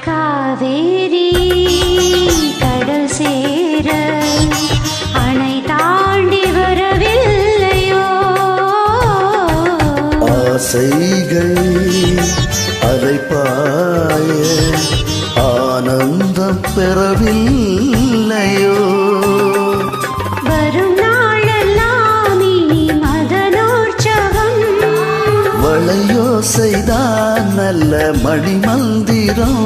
காவேரி கடல் சேர அணை தாண்டி வரவில்லையோ ஆசைகள் அலைப்பாய ஆனந்தம் பெறவில்லையோ வரும் நாளெல்லாம் இனி மதனோற்சவம் வளையோ செய்தான் நல்ல மணிமந்திரம்